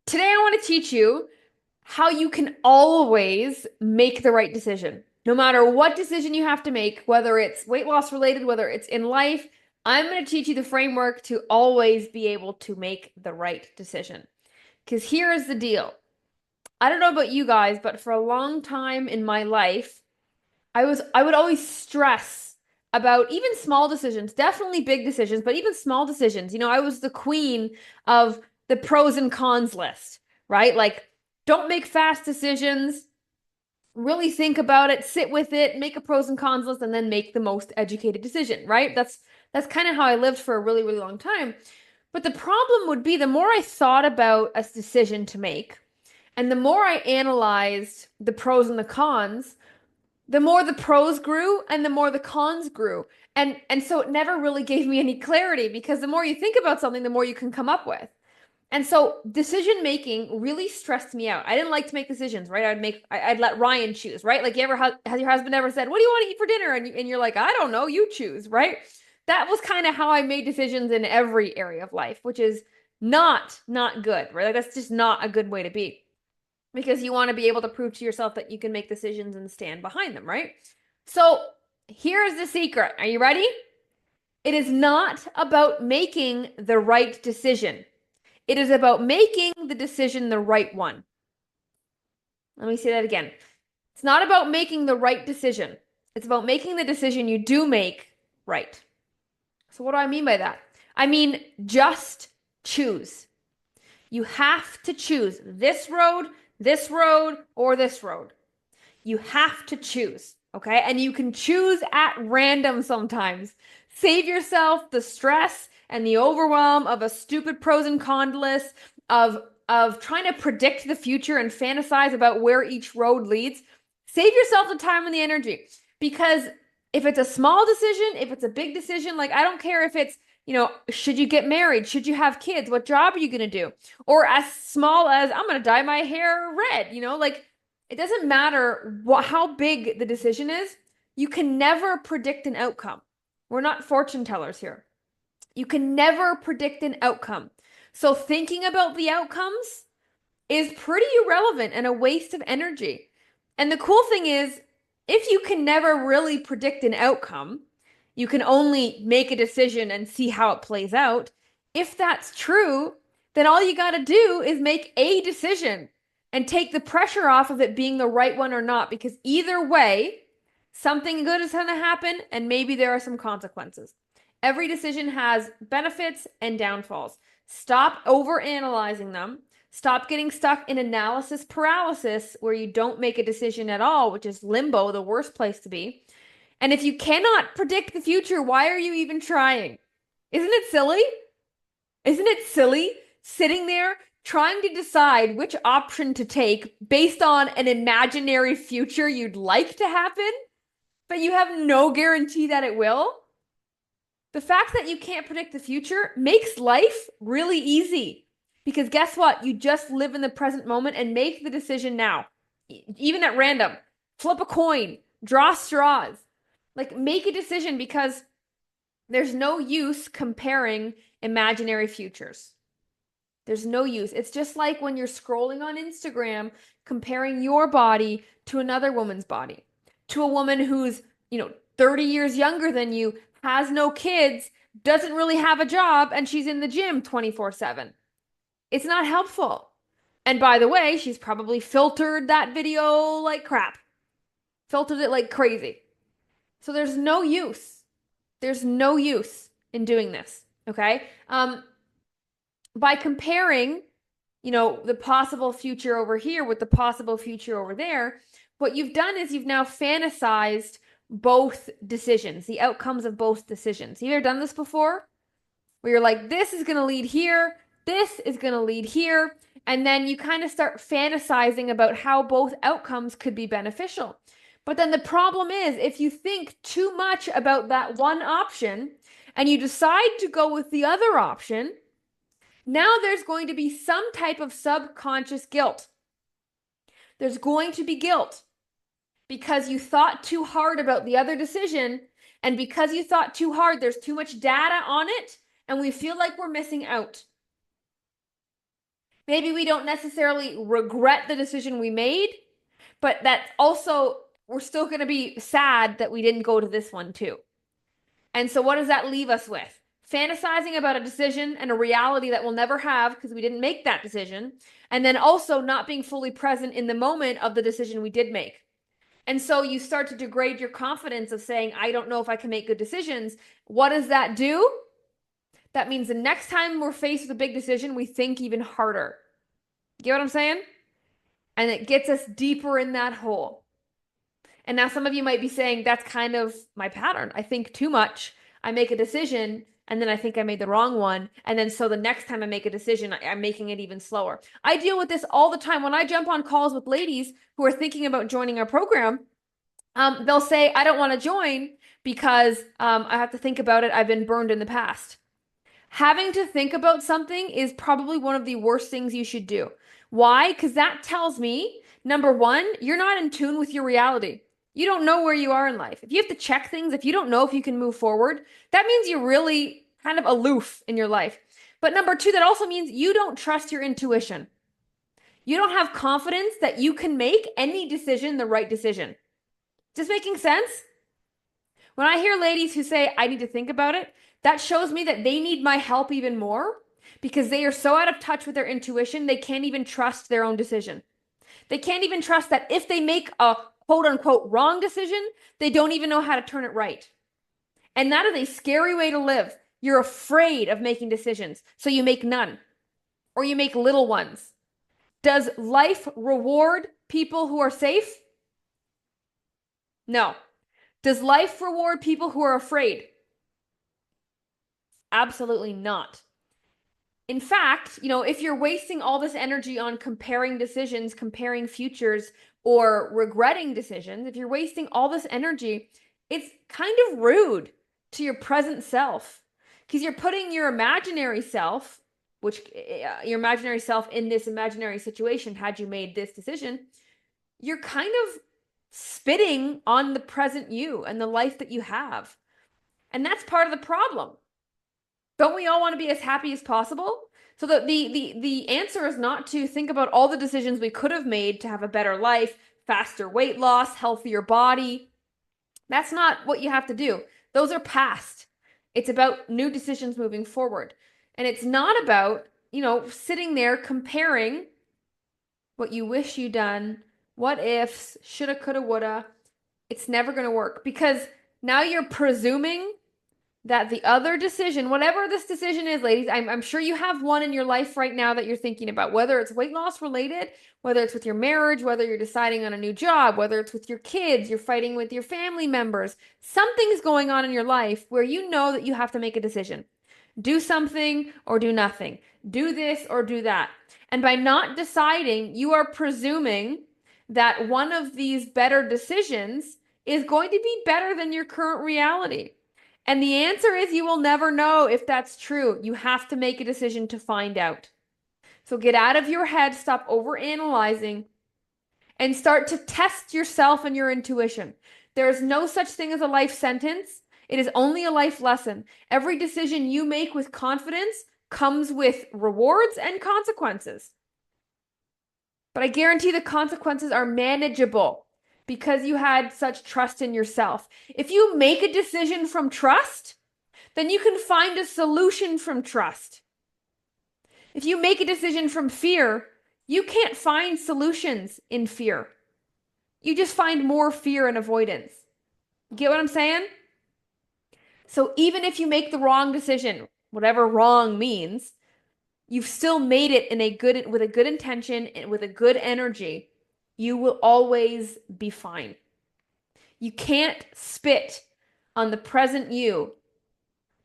Today, I want to teach you how you can always make the right decision. No matter what decision you have to make, whether it's weight loss related, whether it's in life, I'm going to teach you the framework to always be able to make the right decision. Because here is the deal. I don't know about you guys, but for a long time in my life, I would always stress about even small decisions, definitely big decisions, but even small decisions. I was the queen of the pros and cons list, right? Like, don't make fast decisions, really think about it, sit with it, make a pros and cons list, and then make the most educated decision, right? That's kind of how I lived for a really, really long time. But the problem would be the more I thought about a decision to make, and the more I analyzed the pros and the cons, the more the pros grew and the more the cons grew. And so it never really gave me any clarity because the more you think about something, the more you can come up with. And so decision making really stressed me out. I didn't like to make decisions, right? I'd let Ryan choose, right? Like, has your husband ever said, "What do you want to eat for dinner?" And you're like, "I don't know, you choose," right? That was kind of how I made decisions in every area of life, which is not good, right? Like, that's just not a good way to be because you want to be able to prove to yourself that you can make decisions and stand behind them, right? So here's the secret. Are you ready? It is not about making the right decision. It is about making the decision the right one. Let me say that again. It's not about making the right decision. It's about making the decision you do make right. So, what do I mean by that? I mean, just choose. You have to choose this road, or this road. You have to choose, okay? And you can choose at random sometimes. Save yourself the stress and the overwhelm of a stupid pros and cons list of trying to predict the future and fantasize about where each road leads. Save yourself the time and the energy because if it's a small decision, if it's a big decision, like I don't care if it's should you get married? Should you have kids? What job are you going to do? Or as small as I'm going to dye my hair red, like it doesn't matter how big the decision is. You can never predict an outcome. We're not fortune tellers here. You can never predict an outcome. So thinking about the outcomes is pretty irrelevant and a waste of energy. And the cool thing is, if you can never really predict an outcome, you can only make a decision and see how it plays out. If that's true, then all you got to do is make a decision and take the pressure off of it being the right one or not, because either way, something good is going to happen and maybe there are some consequences. Every decision has benefits and downfalls. Stop over analyzing them. Stop getting stuck in analysis paralysis where you don't make a decision at all, which is limbo, the worst place to be. And if you cannot predict the future, why are you even trying? Isn't it silly? Isn't it silly sitting there trying to decide which option to take based on an imaginary future you'd like to happen, but you have no guarantee that it will? The fact that you can't predict the future makes life really easy because guess what? You just live in the present moment and make the decision now, even at random. Flip a coin, draw straws. Like, make a decision because there's no use comparing imaginary futures. There's no use. It's just like when you're scrolling on Instagram, comparing your body to another woman's body, to a woman who's, 30 years younger than you, has no kids, doesn't really have a job, and she's in the gym 24/7. It's not helpful. And by the way, she's probably filtered that video like crap, filtered it like crazy. So there's no use. There's no use in doing this. Okay. By comparing, the possible future over here with the possible future over there, what you've done is you've now fantasized both decisions, the outcomes of both decisions. You ever done this before? Where you're like, this is going to lead here, this is going to lead here. And then you kind of start fantasizing about how both outcomes could be beneficial. But then the problem is, if you think too much about that one option and you decide to go with the other option, now there's going to be some type of subconscious guilt. There's going to be guilt because you thought too hard about the other decision. And because you thought too hard, there's too much data on it. And we feel like we're missing out. Maybe we don't necessarily regret the decision we made, but that's also, we're still going to be sad that we didn't go to this one too. And so, what does that leave us with? Fantasizing about a decision and a reality that we'll never have because we didn't make that decision. And then also not being fully present in the moment of the decision we did make. And so you start to degrade your confidence of saying, I don't know if I can make good decisions. What does that do? That means the next time we're faced with a big decision, we think even harder. Get what I'm saying? And it gets us deeper in that hole. And now some of you might be saying, that's kind of my pattern. I think too much. I make a decision and then I think I made the wrong one. And then so the next time I make a decision, I'm making it even slower. I deal with this all the time. When I jump on calls with ladies who are thinking about joining our program, they'll say, I don't want to join because I have to think about it. I've been burned in the past. Having to think about something is probably one of the worst things you should do. Why? Because that tells me, number one, you're not in tune with your reality. You don't know where you are in life. If you have to check things, if you don't know if you can move forward, that means you're really kind of aloof in your life. But number two, that also means you don't trust your intuition. You don't have confidence that you can make any decision the right decision. Just making sense? When I hear ladies who say, I need to think about it, that shows me that they need my help even more because they are so out of touch with their intuition, they can't even trust their own decision. They can't even trust that if they make a quote unquote wrong decision, they don't even know how to turn it right. And that is a scary way to live. You're afraid of making decisions, so you make none or you make little ones. Does life reward people who are safe? No. Does life reward people who are afraid? Absolutely not. In fact, if you're wasting all this energy on comparing decisions, comparing futures, or regretting decisions, if you're wasting all this energy, it's kind of rude to your present self because you're putting your imaginary self, which your imaginary self in this imaginary situation, had you made this decision, you're kind of spitting on the present you and the life that you have. And that's part of the problem. Don't we all want to be as happy as possible? So the answer is not to think about all the decisions we could have made to have a better life, faster weight loss, healthier body. That's not what you have to do. Those are past. It's about new decisions moving forward. And it's not about, sitting there comparing what you wish you'd done, what ifs, shoulda, coulda, woulda. It's never going to work because now you're presuming that the other decision, whatever this decision is, ladies, I'm sure you have one in your life right now that you're thinking about, whether it's weight loss related, whether it's with your marriage, whether you're deciding on a new job, whether it's with your kids, you're fighting with your family members. Something's going on in your life where you know that you have to make a decision. Do something or do nothing. Do this or do that. And by not deciding, you are presuming that one of these better decisions is going to be better than your current reality. And the answer is you will never know if that's true. You have to make a decision to find out. So get out of your head, stop overanalyzing, and start to test yourself and your intuition. There is no such thing as a life sentence. It is only a life lesson. Every decision you make with confidence comes with rewards and consequences. But I guarantee the consequences are manageable because you had such trust in yourself. If you make a decision from trust, then you can find a solution from trust. If you make a decision from fear, you can't find solutions in fear. You just find more fear and avoidance. Get what I'm saying? So even if you make the wrong decision, whatever wrong means, you've still made it with a good intention and with a good energy. You will always be fine. You can't spit on the present you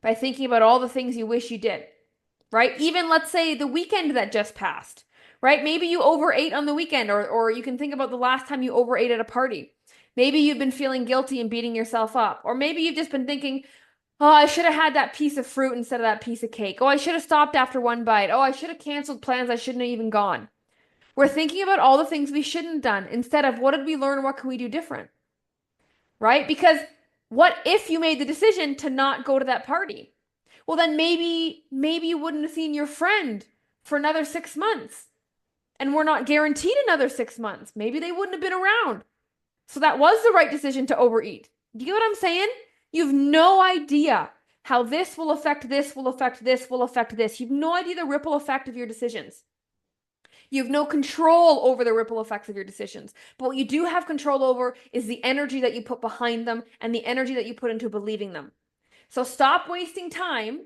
by thinking about all the things you wish you did, right? Even let's say the weekend that just passed, right? Maybe you overate on the weekend, or you can think about the last time you overate at a party. Maybe you've been feeling guilty and beating yourself up, or maybe you've just been thinking, oh, I should have had that piece of fruit instead of that piece of cake. Oh, I should have stopped after one bite. Oh, I should have canceled plans I shouldn't have even gone. We're thinking about all the things we shouldn't have done instead of what did we learn? What can we do different? Right? Because what if you made the decision to not go to that party? Well, then maybe you wouldn't have seen your friend for another 6 months. and we're not guaranteed another 6 months. Maybe they wouldn't have been around. So that was the right decision to overeat. Do you get what I'm saying? You have no idea how this will affect this, will affect this, will affect this. You have no idea the ripple effect of your decisions. You have no control over the ripple effects of your decisions. But what you do have control over is the energy that you put behind them and the energy that you put into believing them. So stop wasting time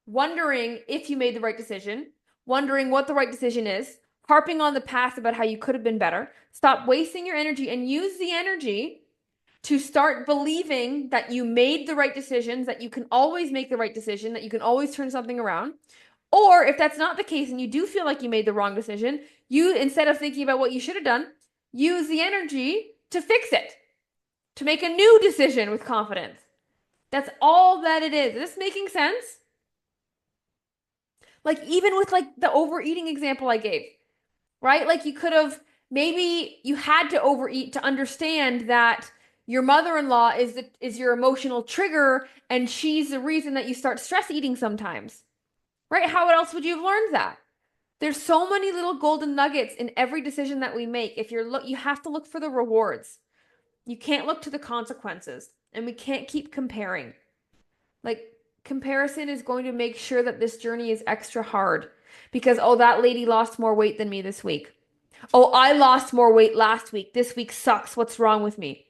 wondering if you made the right decision, wondering what the right decision is, harping on the past about how you could have been better. Stop wasting your energy and use the energy to start believing that you made the right decisions, that you can always make the right decision, that you can always turn something around. Or if that's not the case and you do feel like you made the wrong decision, you, instead of thinking about what you should have done, use the energy to fix it, to make a new decision with confidence. That's all that it is. Is this making sense? Like even with like the overeating example I gave, right? Like you could have, maybe you had to overeat to understand that your mother-in-law is your emotional trigger and she's the reason that you start stress eating sometimes. Right? How else would you have learned that? There's so many little golden nuggets in every decision that we make. If you have to look for the rewards. You can't look to the consequences, and we can't keep comparing. Like comparison is going to make sure that this journey is extra hard because oh, that lady lost more weight than me this week. Oh, I lost more weight last week. This week sucks. What's wrong with me?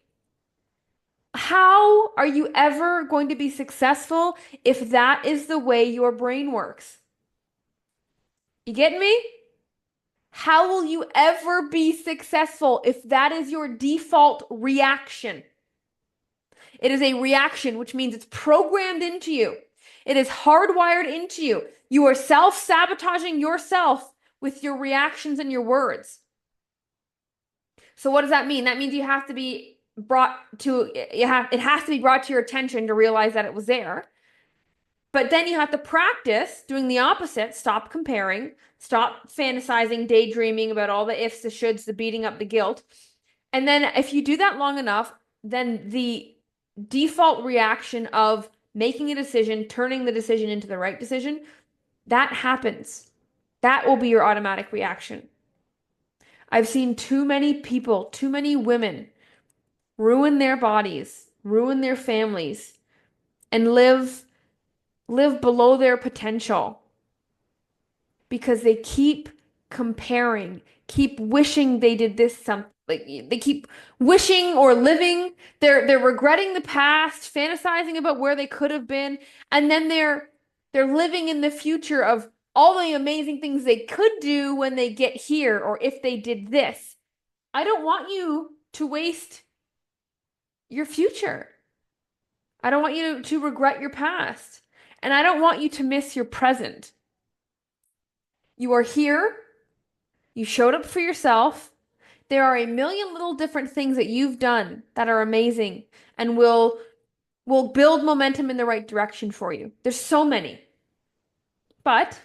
How are you ever going to be successful if that is the way your brain works? You getting me? How will you ever be successful if that is your default reaction? It is a reaction, which means it's programmed into you. It is hardwired into you. You are self-sabotaging yourself with your reactions and your words. So what does that mean? That means you have to be it has to be brought to your attention to realize that it was there. But then you have to practice doing the opposite. Stop comparing. Stop fantasizing, daydreaming about all the ifs, the shoulds, the beating up, the guilt. And then if you do that long enough, then the default reaction of making a decision, turning the decision into the right decision, that happens. That will be your automatic reaction. I've seen too many people, too many women ruin their bodies, ruin their families, and live below their potential because they keep comparing, keep wishing they did this something. Like they keep wishing or living. They're regretting the past, fantasizing about where they could have been, and then they're living in the future of all the amazing things they could do when they get here or if they did this. I don't want you to waste your future. I don't want you to regret your past. And I don't want you to miss your present. You are here. You showed up for yourself. There are a million little different things that you've done that are amazing and will build momentum in the right direction for you. There's so many. But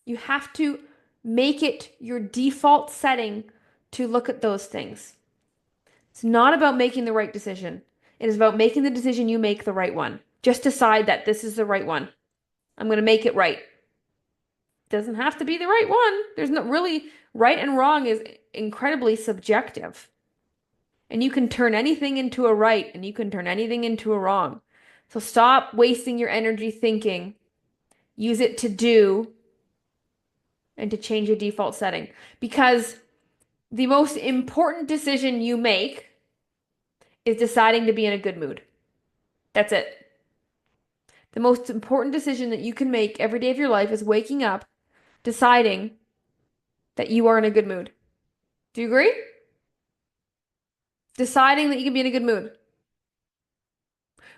you have to make it your default setting to look at those things. It's not about making the right decision. It is about making the decision you make the right one. Just decide that this is the right one. I'm going to make it right. Doesn't have to be the right one. There's not really right and wrong is incredibly subjective. And you can turn anything into a right and you can turn anything into a wrong. So stop wasting your energy thinking. Use it to do and to change your default setting. Because the most important decision you make is deciding to be in a good mood. That's it. The most important decision that you can make every day of your life is waking up, deciding that you are in a good mood. Do you agree? Deciding that you can be in a good mood.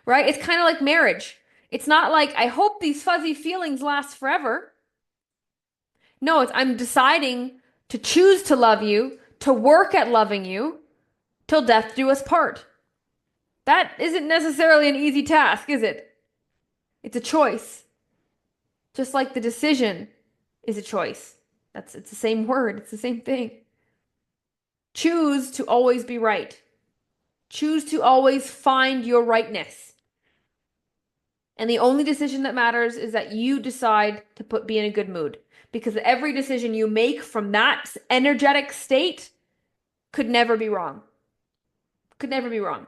Right? It's kind of like marriage. It's not like, I hope these fuzzy feelings last forever. No, it's I'm deciding to choose to love you, to work at loving you, till death do us part. That isn't necessarily an easy task, is it? It's a choice. Just like the decision is a choice. It's the same word. It's the same thing. Choose to always be right. Choose to always find your rightness. And the only decision that matters is that you decide to be in a good mood. because every decision you make from that energetic state could never be wrong. Could never be wrong.